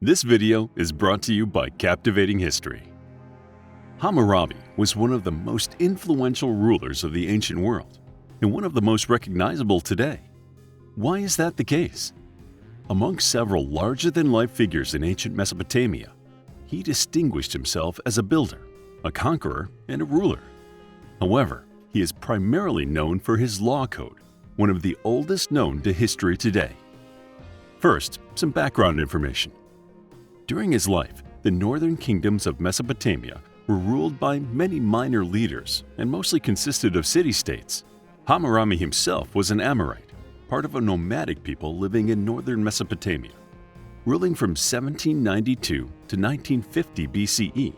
This video is brought to you by Captivating History. Hammurabi was one of the most influential rulers of the ancient world and one of the most recognizable today. Why is that the case? Among several larger-than-life figures in ancient Mesopotamia, he distinguished himself as a builder, a conqueror, and a ruler. However, he is primarily known for his law code, one of the oldest known to history today. First, some background information. During his life, the northern kingdoms of Mesopotamia were ruled by many minor leaders and mostly consisted of city-states. Hammurabi himself was an Amorite, part of a nomadic people living in northern Mesopotamia. Ruling from 1792 to 1950 BCE,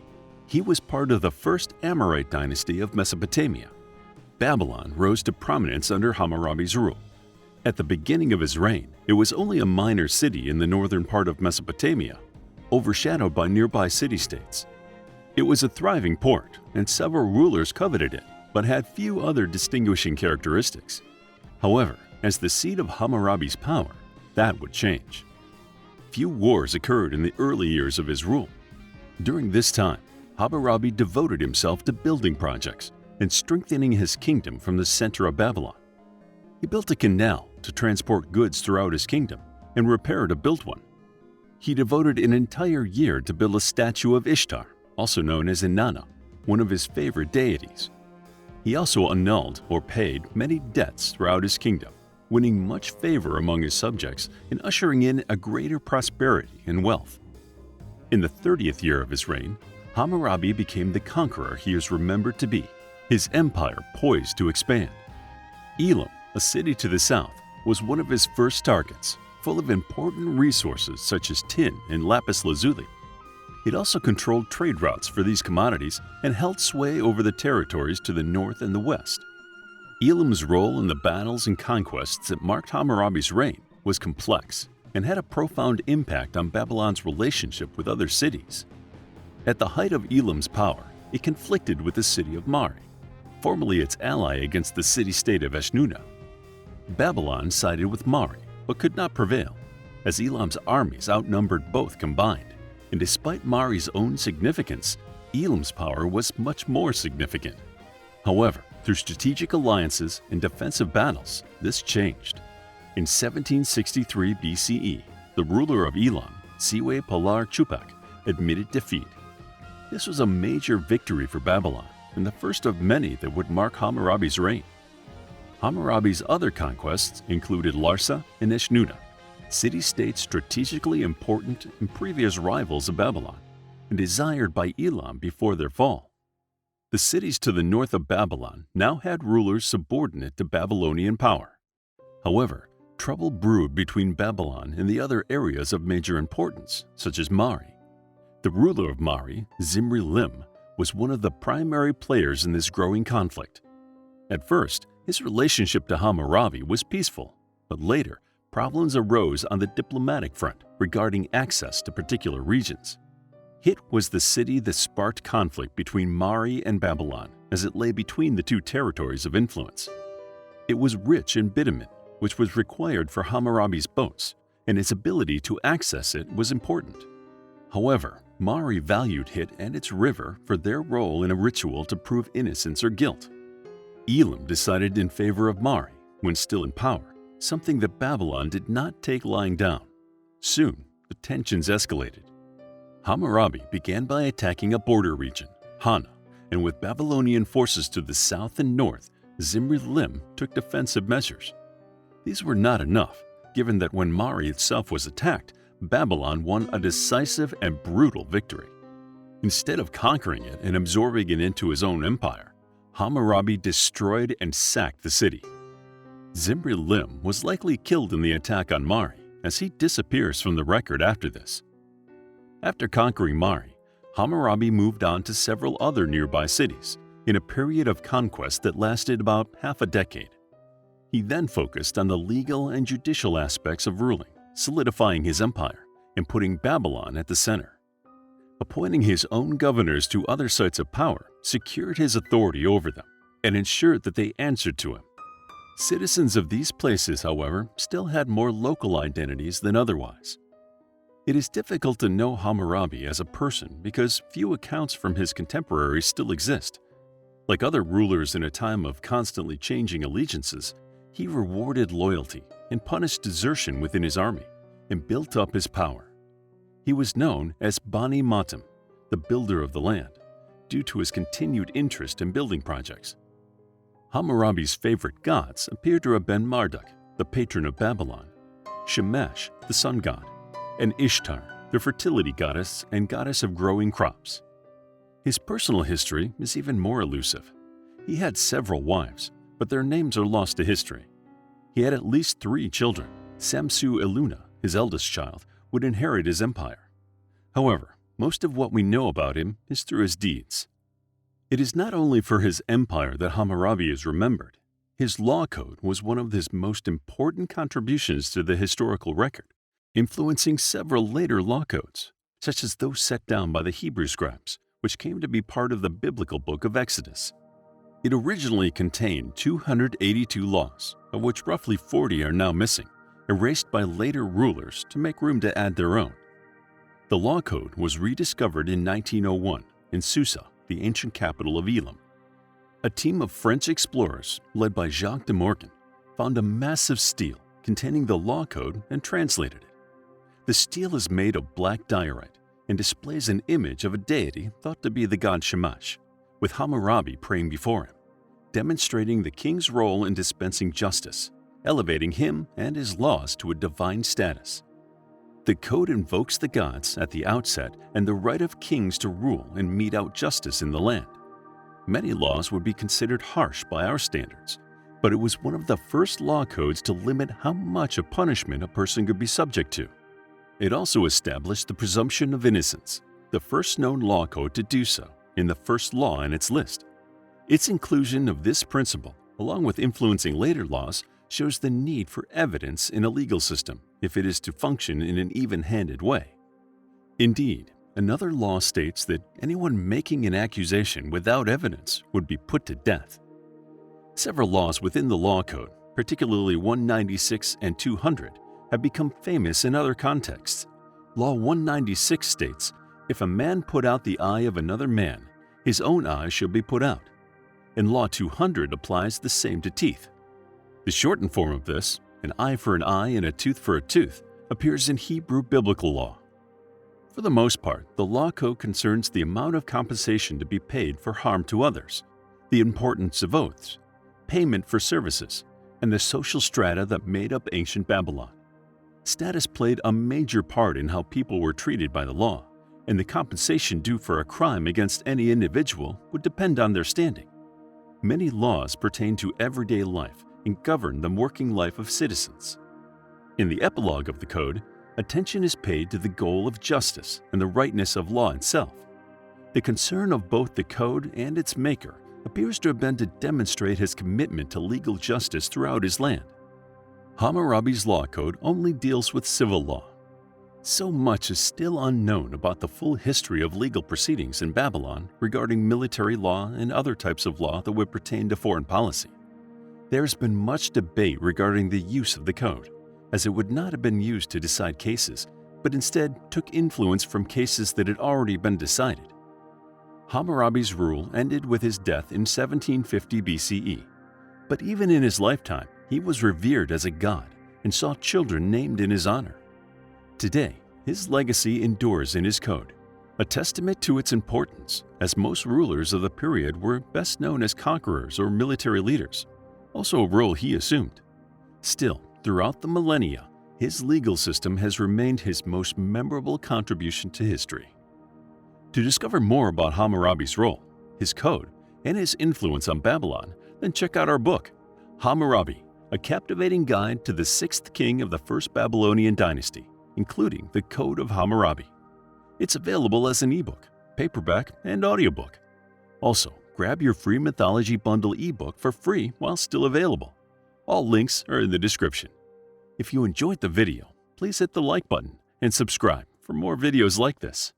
he was part of the first Amorite dynasty of Mesopotamia. Babylon rose to prominence under Hammurabi's rule. At the beginning of his reign, it was only a minor city in the northern part of Mesopotamia, overshadowed by nearby city-states. It was a thriving port, and several rulers coveted it, but had few other distinguishing characteristics. However, as the seat of Hammurabi's power, that would change. Few wars occurred in the early years of his rule. During this time, Hammurabi devoted himself to building projects and strengthening his kingdom from the center of Babylon. He built a canal to transport goods throughout his kingdom and repaired a built one. He devoted an entire year to build a statue of Ishtar, also known as Inanna, one of his favorite deities. He also annulled or paid many debts throughout his kingdom, winning much favor among his subjects and ushering in a greater prosperity and wealth. In the 30th year of his reign, Hammurabi became the conqueror he is remembered to be, his empire poised to expand. Elam, a city to the south, was one of his first targets, full of important resources such as tin and lapis lazuli. It also controlled trade routes for these commodities and held sway over the territories to the north and the west. Elam's role in the battles and conquests that marked Hammurabi's reign was complex and had a profound impact on Babylon's relationship with other cities. At the height of Elam's power, it conflicted with the city of Mari, formerly its ally against the city-state of Eshnunna. Babylon sided with Mari, but could not prevail, as Elam's armies outnumbered both combined, and despite Mari's own significance, Elam's power was much more significant. However, through strategic alliances and defensive battles, this changed. In 1763 BCE, the ruler of Elam, Siwe Palar Chupak, admitted defeat. This was a major victory for Babylon, and the first of many that would mark Hammurabi's reign. Hammurabi's other conquests included Larsa and Eshnunna, city-states strategically important and previous rivals of Babylon, and desired by Elam before their fall. The cities to the north of Babylon now had rulers subordinate to Babylonian power. However, trouble brewed between Babylon and the other areas of major importance, such as Mari. The ruler of Mari, Zimri-Lim, was one of the primary players in this growing conflict. At first, his relationship to Hammurabi was peaceful, but later, problems arose on the diplomatic front regarding access to particular regions. Hit was the city that sparked conflict between Mari and Babylon as it lay between the two territories of influence. It was rich in bitumen, which was required for Hammurabi's boats, and its ability to access it was important. However, Mari valued Hit and its river for their role in a ritual to prove innocence or guilt. Elam decided in favor of Mari when still in power, something that Babylon did not take lying down. Soon, the tensions escalated. Hammurabi began by attacking a border region, Hana, and with Babylonian forces to the south and north, Zimri-Lim took defensive measures. These were not enough, given that when Mari itself was attacked, Babylon won a decisive and brutal victory. Instead of conquering it and absorbing it into his own empire, Hammurabi destroyed and sacked the city. Zimri-Lim was likely killed in the attack on Mari, as he disappears from the record after this. After conquering Mari, Hammurabi moved on to several other nearby cities in a period of conquest that lasted about half a decade. He then focused on the legal and judicial aspects of ruling, solidifying his empire and putting Babylon at the center. Appointing his own governors to other sites of power secured his authority over them and ensured that they answered to him. Citizens of these places, however, still had more local identities than otherwise. It is difficult to know Hammurabi as a person because few accounts from his contemporaries still exist. Like other rulers in a time of constantly changing allegiances, he rewarded loyalty and punished desertion within his army and built up his power. He was known as Bani Matam, the builder of the land, due to his continued interest in building projects. Hammurabi's favorite gods appear to have been Marduk, the patron of Babylon, Shamash, the sun god, and Ishtar, the fertility goddess and goddess of growing crops. His personal history is even more elusive. He had several wives, but their names are lost to history. He had at least 3 children. Samsu-Iluna, his eldest child, would inherit his empire. However, most of what we know about him is through his deeds. It is not only for his empire that Hammurabi is remembered. His law code was one of his most important contributions to the historical record, influencing several later law codes, such as those set down by the Hebrew scribes, which came to be part of the biblical book of Exodus. It originally contained 282 laws, of which roughly 40 are now missing, erased by later rulers to make room to add their own. The law code was rediscovered in 1901 in Susa, the ancient capital of Elam. A team of French explorers, led by Jacques de Morgan, found a massive stele containing the law code and translated it. The stele is made of black diorite and displays an image of a deity thought to be the god Shamash, with Hammurabi praying before him, demonstrating the king's role in dispensing justice, elevating him and his laws to a divine status. The code invokes the gods at the outset and the right of kings to rule and mete out justice in the land. Many laws would be considered harsh by our standards, but it was one of the first law codes to limit how much of punishment a person could be subject to. It also established the presumption of innocence, the first known law code to do so, in the first law in its list. Its inclusion of this principle, along with influencing later laws, shows the need for evidence in a legal system if it is to function in an even-handed way. Indeed, another law states that anyone making an accusation without evidence would be put to death. Several laws within the law code, particularly 196 and 200, have become famous in other contexts. Law 196 states, "If a man put out the eye of another man, his own eye shall be put out." And Law 200 applies the same to teeth. The shortened form of this, an eye for an eye and a tooth for a tooth, appears in Hebrew biblical law. For the most part, the law code concerns the amount of compensation to be paid for harm to others, the importance of oaths, payment for services, and the social strata that made up ancient Babylon. Status played a major part in how people were treated by the law, and the compensation due for a crime against any individual would depend on their standing. Many laws pertain to everyday life and govern the working life of citizens. In the epilogue of the code, attention is paid to the goal of justice and the rightness of law itself. The concern of both the code and its maker appears to have been to demonstrate his commitment to legal justice throughout his land. Hammurabi's law code only deals with civil law. So much is still unknown about the full history of legal proceedings in Babylon regarding military law and other types of law that would pertain to foreign policy. There's been much debate regarding the use of the code, as it would not have been used to decide cases, but instead took influence from cases that had already been decided. Hammurabi's rule ended with his death in 1750 BCE, but even in his lifetime, he was revered as a god and saw children named in his honor. Today, his legacy endures in his code, a testament to its importance, as most rulers of the period were best known as conquerors or military leaders, also a role he assumed. Still, throughout the millennia, his legal system has remained his most memorable contribution to history. To discover more about Hammurabi's role, his code, and his influence on Babylon, then check out our book, Hammurabi, a captivating guide to the 6th king of the First Babylonian dynasty, including the Code of Hammurabi. It's available as an ebook, paperback, and audiobook. Also, grab your free mythology bundle ebook for free while still available. All links are in the description. If you enjoyed the video, please hit the like button and subscribe for more videos like this.